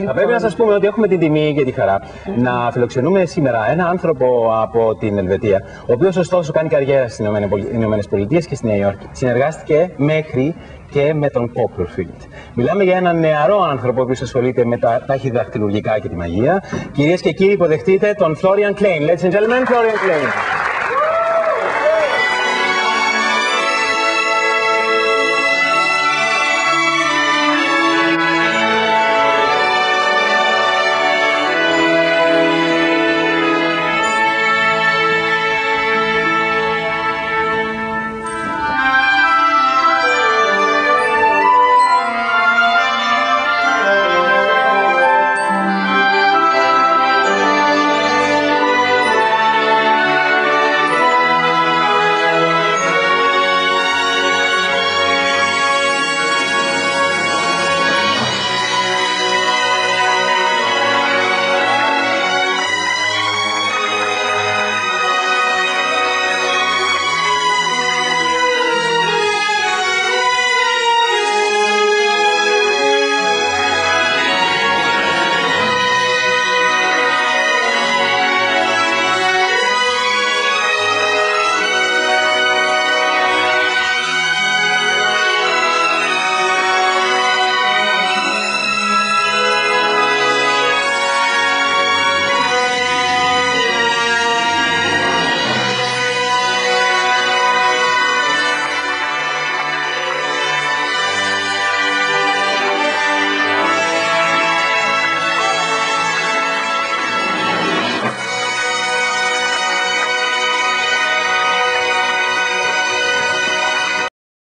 Θα πρέπει να σας πούμε ότι έχουμε την τιμή και τη χαρά να φιλοξενούμε σήμερα ένα άνθρωπο από την Ελβετία, ο οποίος ωστόσο κάνει καριέρα στις Ηνωμένες Πολιτείες και στη Νέα Υόρκη. Συνεργάστηκε μέχρι και με τον Copperfield. Μιλάμε για έναν νεαρό άνθρωπο που ασχολείται με τα ταχυδακτυλουργικά και τη μαγεία. Κυρίες και κύριοι, υποδεχτείτε τον Florian Klein. Ladies and gentlemen, Florian Klein.